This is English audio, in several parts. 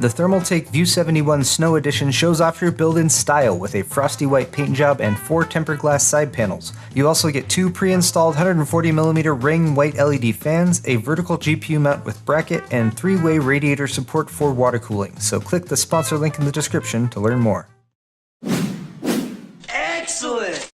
The Thermaltake View 71 Snow Edition shows off your build in style with a frosty white paint job and 4 tempered glass side panels. You also get 2 pre-installed 140mm ring white LED fans, a vertical GPU mount with bracket, and 3-way radiator support for water cooling. So click the sponsor link in the description to learn more. Excellent!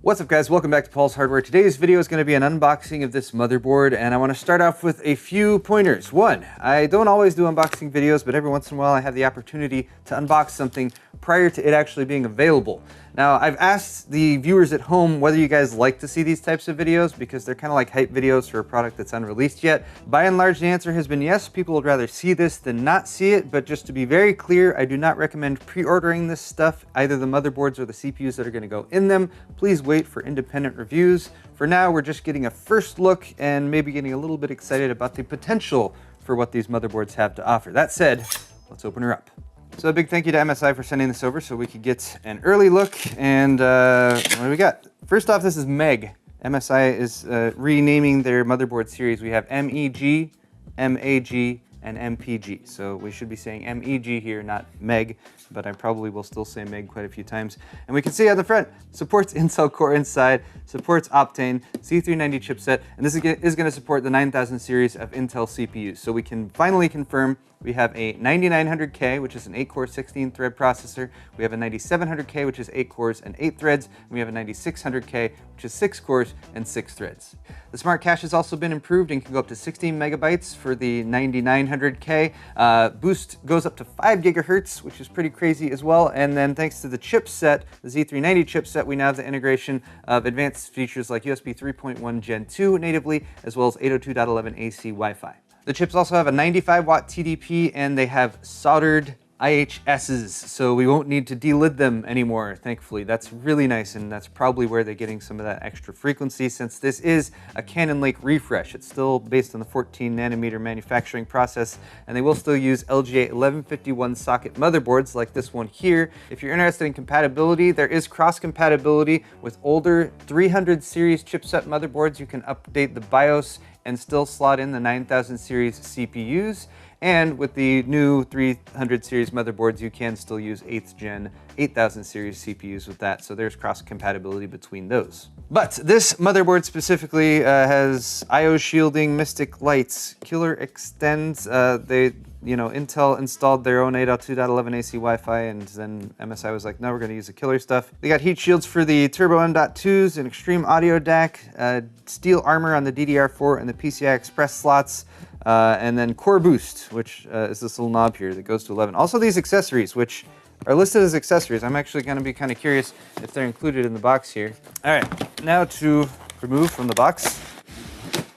What's up guys, welcome back to Paul's Hardware. Today's video is going to be an unboxing of this motherboard, and I want to start off with a few pointers. One, I don't always do unboxing videos, but every once in a while I have the opportunity to unbox something prior to it actually being available. Now, I've asked the viewers at home whether you guys like to see these types of videos because they're kind of like hype videos for a product that's unreleased yet. By and large, the answer has been yes. People would rather see this than not see it, but just to be very clear, I do not recommend pre-ordering this stuff, either the motherboards or the CPUs that are going to go in them. Please wait for independent reviews. For now, we're just getting a first look and maybe getting a little bit excited about the potential for what these motherboards have to offer. That said, let's open her up. So a big thank you to MSI for sending this over so we could get an early look. And what do we got? First off, this is MEG. MSI is renaming their motherboard series. We have MEG, MAG, and MPG. So we should be saying MEG here, not MEG, but I probably will still say MEG quite a few times. And we can see on the front, supports Intel Core inside, supports Optane, Z390 chipset, and this is going to support the 9000 series of Intel CPUs. So we can finally confirm we have a 9900K, which is an 8-core 16-thread processor. We have a 9700K, which is 8 cores and 8 threads. And we have a 9600K, which is 6 cores and 6 threads. The smart cache has also been improved and can go up to 16 megabytes for the 9900K. Boost goes up to 5 gigahertz, which is pretty crazy as well. And then thanks to the chipset, the Z390 chipset, we now have the integration of advanced features like USB 3.1 Gen 2 natively, as well as 802.11 AC Wi-Fi. The chips also have a 95 watt TDP and they have soldered IHSs, so we won't need to delid them anymore, thankfully. That's really nice, and that's probably where they're getting some of that extra frequency since this is a Cannon Lake refresh. It's still based on the 14 nanometer manufacturing process, and they will still use LGA 1151 socket motherboards like this one here. If you're interested in compatibility, there is cross-compatibility with older 300 series chipset motherboards. You can update the BIOS and still slot in the 9000 series CPUs. And with the new 300 series motherboards, you can still use 8th gen 8000 series CPUs with that. So there's cross compatibility between those. But this motherboard specifically has IO shielding, Mystic lights, killer extends. Intel installed their own 802.11 AC Wi-Fi, and then MSI was like, no, we're going to use the killer stuff. They got heat shields for the Turbo M.2s, an extreme audio DAC, steel armor on the DDR4 and the PCI Express slots, and then Core Boost, which is this little knob here that goes to 11. Also these accessories, which are listed as accessories. I'm actually going to be kind of curious if they're included in the box here. All right, now to remove from the box.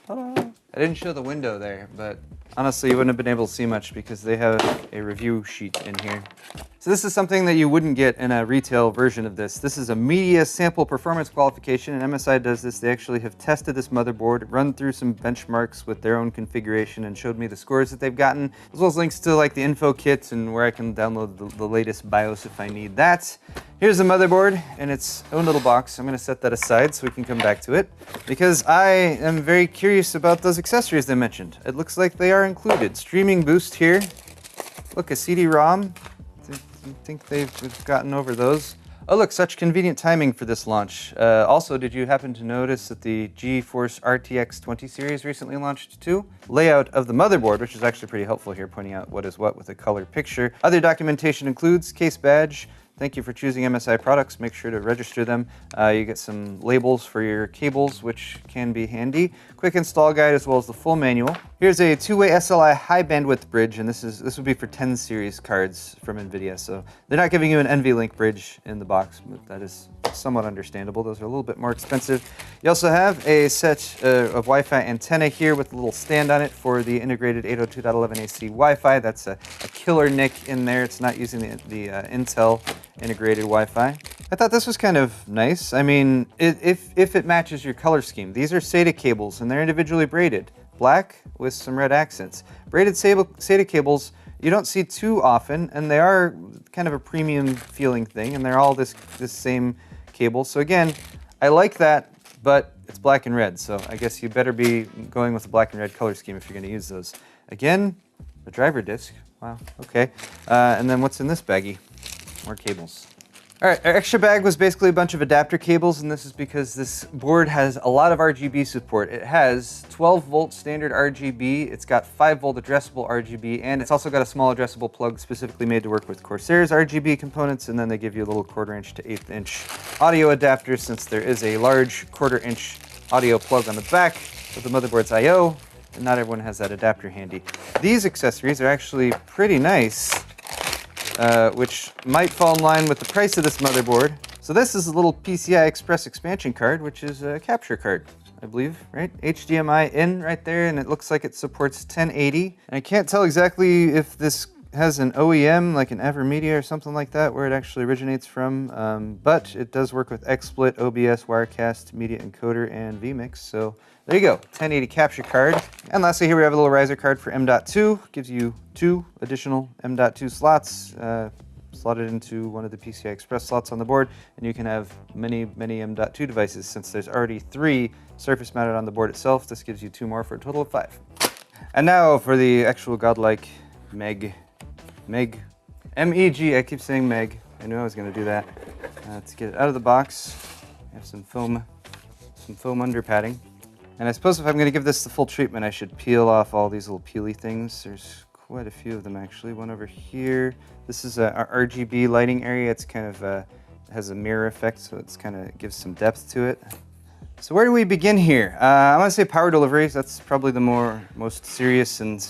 Ta-da. I didn't show the window there, but honestly, you wouldn't have been able to see much because they have a review sheet in here. So this is something that you wouldn't get in a retail version of this. This is a media sample performance qualification, and MSI does this. They actually have tested this motherboard, run through some benchmarks with their own configuration, and showed me the scores that they've gotten, as well as links to like the info kits and where I can download the latest BIOS if I need that. Here's the motherboard in its own little box. I'm going to set that aside so we can come back to it, because I am very curious about those accessories they mentioned. It looks like they are included. Streaming boost here. Look, a CD-ROM. I think they've gotten over those. Oh look, such convenient timing for this launch. Also, did you happen to notice that the GeForce RTX 20 series recently launched too? Layout of the motherboard, which is actually pretty helpful here, pointing out what is what with a color picture. Other documentation includes case badge. Thank you for choosing MSI products. Make sure to register them. You get some labels for your cables, which can be handy. Quick install guide as well as the full manual. Here's a 2-way SLI high bandwidth bridge, and this would be for 10 series cards from NVIDIA. So they're not giving you an NVLink bridge in the box, but that is somewhat understandable. Those are a little bit more expensive. You also have a set of Wi-Fi antenna here with a little stand on it for the integrated 802.11 AC Wi-Fi. That's a killer NIC in there. It's not using the Intel integrated Wi-Fi. I thought this was kind of nice. I mean, if it matches your color scheme. These are SATA cables and they're individually braided. Black with some red accents. Braided SATA cables you don't see too often, and they are kind of a premium feeling thing, and they're all this same cable. So again, I like that, but it's black and red, so I guess you better be going with the black and red color scheme if you're going to use those. Again, the driver disc. Wow, okay. And then what's in this baggie? More cables. All right, our extra bag was basically a bunch of adapter cables, and this is because this board has a lot of RGB support. It has 12 volt standard RGB, it's got 5 volt addressable RGB, and it's also got a small addressable plug specifically made to work with Corsair's RGB components, and then they give you a little 1/4 inch to 1/8 inch audio adapter since there is a large 1/4 inch audio plug on the back of the motherboard's I/O, and not everyone has that adapter handy. These accessories are actually pretty nice. Which might fall in line with the price of this motherboard. So this is a little PCI Express expansion card, which is a capture card, I believe, right? HDMI in right there, and it looks like it supports 1080. And I can't tell exactly if this has an OEM, like an Evermedia or something like that, where it actually originates from, but it does work with XSplit, OBS, Wirecast, Media Encoder, and vMix. So there you go, 1080 capture card. And lastly, here we have a little riser card for M.2. Gives you 2 additional M.2 slots, slotted into one of the PCI Express slots on the board, and you can have many, many M.2 devices. Since there's already 3 surface mounted on the board itself, this gives you 2 more for a total of 5. And now for the actual Godlike MEG. MEG, I keep saying MEG. I knew I was going to do that. To get it out of the box, I have some foam under padding. And I suppose if I'm going to give this the full treatment, I should peel off all these little peely things. There's quite a few of them actually. One over here. This is a RGB lighting area. It's kind of has a mirror effect, so it's kind of gives some depth to it. So where do we begin here? I want to say power delivery. That's probably the most serious and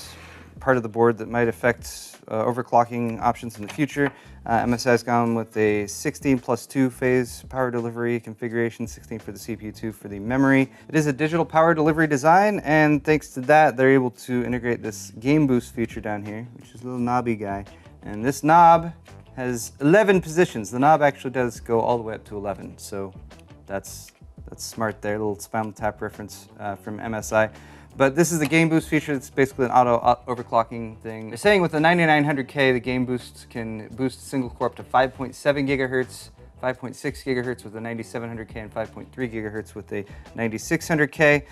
part of the board that might affect overclocking options in the future. MSI has gone with a 16 plus 2 phase power delivery configuration, 16 for the CPU, 2 for the memory. It is a digital power delivery design, and thanks to that, they're able to integrate this game boost feature down here, which is a little knobby guy. And this knob has 11 positions. The knob actually does go all the way up to 11, so that's smart there, a little Spinal Tap reference from MSI. But this is the game boost feature. It's basically an auto overclocking thing. They're saying with the 9900K, the game boost can boost a single core up to 5.7 gigahertz, 5.6 gigahertz with the 9700K, and 5.3 gigahertz with the 9600K.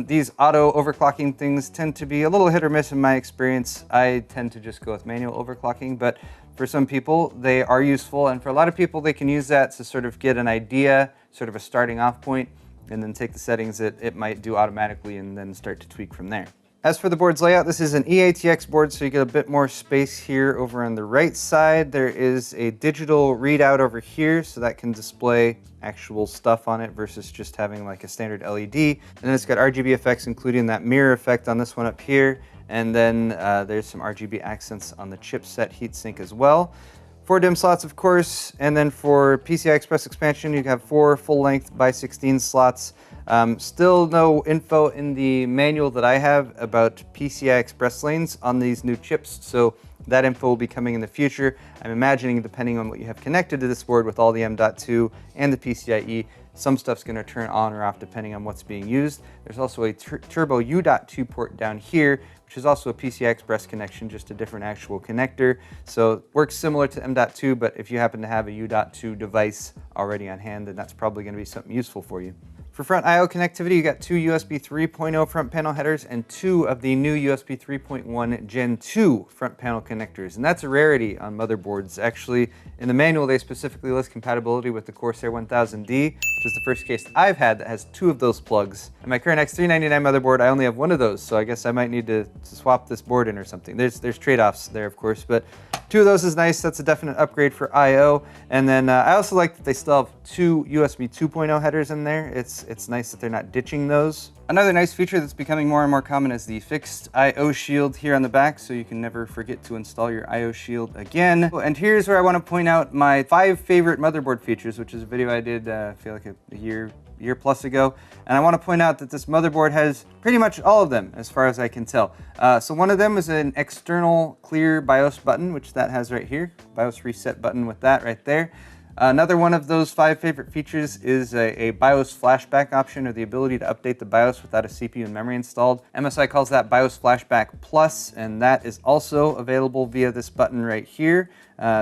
These auto overclocking things tend to be a little hit or miss in my experience. I tend to just go with manual overclocking, but for some people, they are useful. And for a lot of people, they can use that to sort of get an idea, sort of a starting off point, and then take the settings that it might do automatically and then start to tweak from there. As for the board's layout, this is an EATX board, so you get a bit more space here over on the right side. There is a digital readout over here, so that can display actual stuff on it versus just having like a standard LED. And then it's got RGB effects, including that mirror effect on this one up here. And then there's some RGB accents on the chipset heatsink as well. 4 DIMM slots, of course, and then for PCI Express expansion, you have 4 full-length by 16 slots. Still no info in the manual that I have about PCI Express lanes on these new chips, so that info will be coming in the future. I'm imagining, depending on what you have connected to this board with all the M.2 and the PCIe, some stuff's going to turn on or off depending on what's being used. There's also a turbo U.2 port down here, which is also a PCI Express connection, just a different actual connector. So it works similar to M.2, but if you happen to have a U.2 device already on hand, then that's probably going to be something useful for you. For front I/O connectivity, you got 2 USB 3.0 front panel headers and 2 of the new USB 3.1 Gen 2 front panel connectors. And that's a rarity on motherboards. Actually, in the manual, they specifically list compatibility with the Corsair 1000D, which is the first case I've had that has 2 of those plugs. In my current Z390 motherboard, I only have 1 of those, so I guess I might need to swap this board in or something. There's trade-offs there, of course, but 2 of those is nice. That's a definite upgrade for I/O. And then I also like that they still have 2 USB 2.0 headers in there. It's nice that they're not ditching those. Another nice feature that's becoming more and more common is the fixed I/O shield here on the back, so you can never forget to install your I/O shield again. And here's where I want to point out my 5 favorite motherboard features, which is a video I did, I feel like a year plus ago. And I want to point out that this motherboard has pretty much all of them, as far as I can tell. So one of them is an external clear BIOS button, which that has right here. BIOS reset button with that right there. Another one of those 5 favorite features is a BIOS flashback option, or the ability to update the BIOS without a CPU and memory installed. MSI calls that BIOS Flashback Plus, and that is also available via this button right here.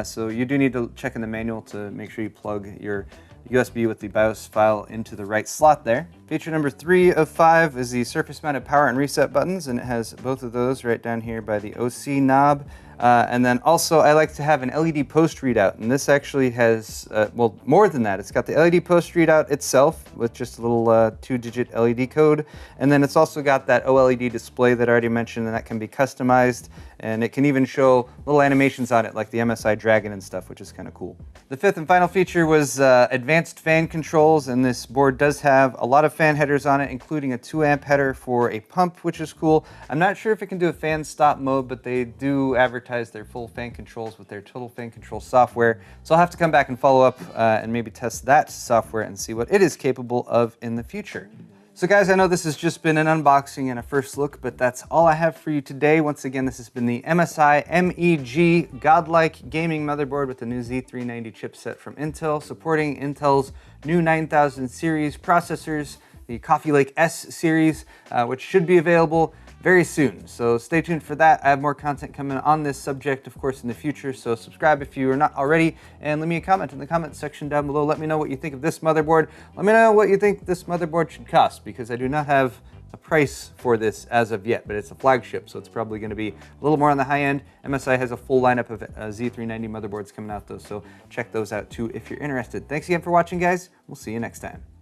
So you do need to check in the manual to make sure you plug your USB with the BIOS file into the right slot there. Feature number 3 of 5 is the surface mounted power and reset buttons, and it has both of those right down here by the OC knob. And then also I like to have an LED post readout, and this actually has, well, more than that. It's got the LED post readout itself with just a little 2-digit LED code, and then it's also got that OLED display that I already mentioned, and that can be customized, and it can even show little animations on it like the MSI Dragon and stuff, which is kind of cool. The fifth and final feature was advanced fan controls, and this board does have a lot of fan headers on it, including a 2-amp header for a pump, which is cool. I'm not sure if it can do a fan stop mode, but they do advertise their full fan controls with their total fan control software, so I'll have to come back and follow up and maybe test that software and see what it is capable of in the future. So guys, I know this has just been an unboxing and a first look, but that's all I have for you today. Once again, this has been the MSI MEG Godlike gaming motherboard with the new Z390 chipset from Intel, supporting Intel's new 9000 series processors, the Coffee Lake S series, which should be available very soon. So stay tuned for that. I have more content coming on this subject, of course, in the future. So subscribe if you are not already, and leave me a comment in the comment section down below. Let me know what you think of this motherboard. Let me know what you think this motherboard should cost, because I do not have a price for this as of yet, but it's a flagship, so it's probably going to be a little more on the high end. MSI has a full lineup of Z390 motherboards coming out though, so check those out too if you're interested. Thanks again for watching, guys. We'll see you next time.